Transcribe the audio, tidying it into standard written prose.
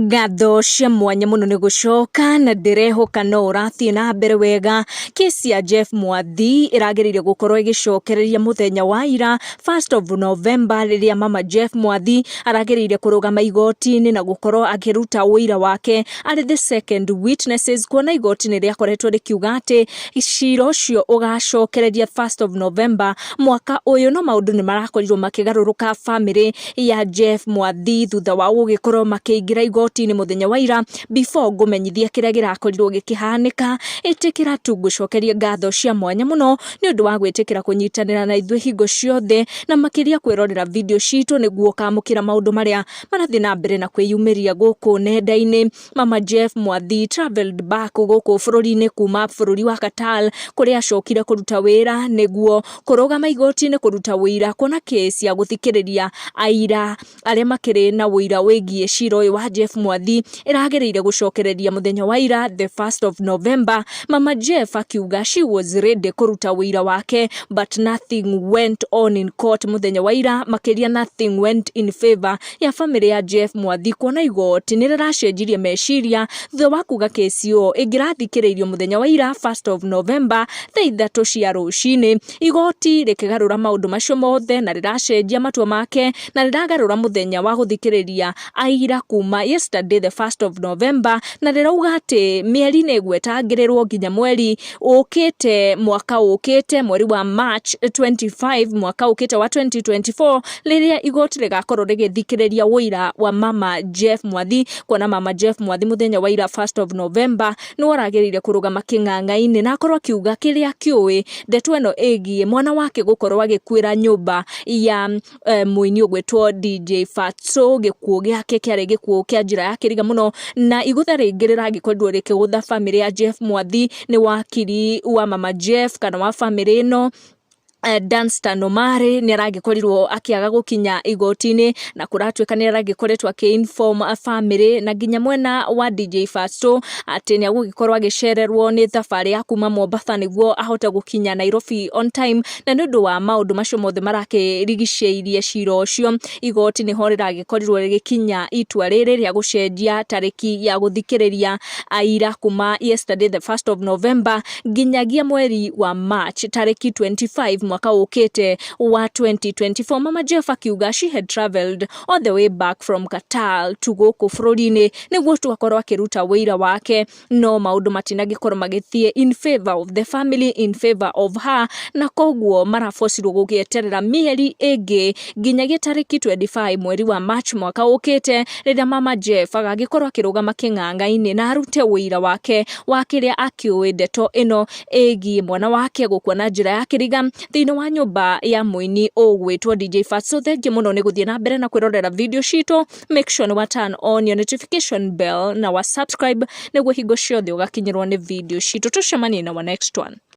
Ngatho cia mwanya muno ni gucoka na ndirehoka no urathie na mbere wega. Kesi ya Jeff Mwathi iragereire gukorwo igicokereria muthenya wa ira 1st of November riria mama Jeff Mwathi aragereire kurugama igoti-ini na gukorwo akiruta wira wake ari the second witnesses, kuona igoti-ini riakoretwo rikiuga ati cira ucio ugacokereria 1st of November mwaka uyu, no maundu ni marakorirwo makigaruruka family ya Jeff Mwathi thutha wa gugikorwo makiingira igoti-ini muthenya wa ira before ngumenyithia kiria girakorirwo gikihanika. Itikira tu gucokeria ngatho cia mwanya muno ni undu wa gwitikira kunyitanira na ithui hingo ciothe na makiria kwirorera video citu niguo kamukira maundu maria marathie na mbere na kwiyumiria guku nenda-ini. Mama Jeff Mwathi traveled back guku bururi-ini kuma bururi wa Qatar kuria acokire kuruta wira niguo kurugama igoti-ini kuruta wira, kuona kesi ya guthikiriria aira aria makiri na wira wigie cira uyu wa Jeff Mwathi iragereire gucokereria muthenya wa ira the 1st of November. Mama Jeff akiuga she was ready kuruta wira wake but nothing went on in court muthenya wa ira, makiria nothing went in favor ya family ya Jeff Mwathi, kuona igoti ni riracenjirie meciria thutha wa kuga kesi yo ingirathikiririo muthenya wa ira 1st of November thaa 3 cia rucini. Igoti rikigarura maundu macio mothe na riracenjia matua make na riragarura muthenya wa guthikiriria aira kuma yesterday the 1st of November, na rirauga ati mieri ni gwetangirirwo nginya mweri ukite mwaka ukite mweri wa March 25 mwaka ukite wa 2024 riria igoti rigakorwo rigithikiriria wira wa mama Jeff Mwathi, kuona mama Jeff Mwathi muthenya wa ira 1st of November ni waragereire kurugama king'ang'a-ini na akorwo akiuga kiria kiui ndeto ino igie mwana wake gukorwo agikwira nyumba ya muini ugwetwo DJ Fatso. Gikuo giake kiari gikuo kia njira ya kiriga muno, na igutha ringi riragikorwo rikigutha family ya Jeff Mwathi ni wakiri wa mama Jeff kana wa family ino Danstan Nomare ni aragikorwo akiaga gukinya igoti-ini na kuratweka ni aragikoretwo akiinform family na ginya mwena wa DJ Fasto ati ni agugikorwo agicererwo ni thabari ya kuma Mombasa niguo ahote gukinya Nairobi on time, na ni undu wa maundu macio mothe marakirigiceirie cira ucio igoti ni ho riragikorwo rigikinya itua riri ria gucenjia tariki ya guthikiriria aira kuma yesterday the 1st of November ginyagia mweri wa March tariki 25 mwaka ukite wa 2024. Mama Jeff akiuga she had traveled all the way back from Qatar to guku bururi-ini niguo twakorwo akiruta wira wake, no maundu matinagikorwo magithie in favor of the family, in favor of her, na koguo marafocirwo gugieterera mieri ingi nginyagia tariki 25 mweri wa March mwaka ukite riria mama Jeff agagikorwo akirugama king'ang'a-ini na arute wira wake wa kiria akiui ndeto ino igie mwana wake gukua na njira ya kiriga thini wa nyumba ya muini ugwetwo DJ Fatso. Thengi muno ni guthie na mbere na kwirorera video citu. Make sure ni wa turn on your notification bell na wa subscribe niguo hingo ciothe ugakinyirwo ni video citu. Tucemanie na wa next one.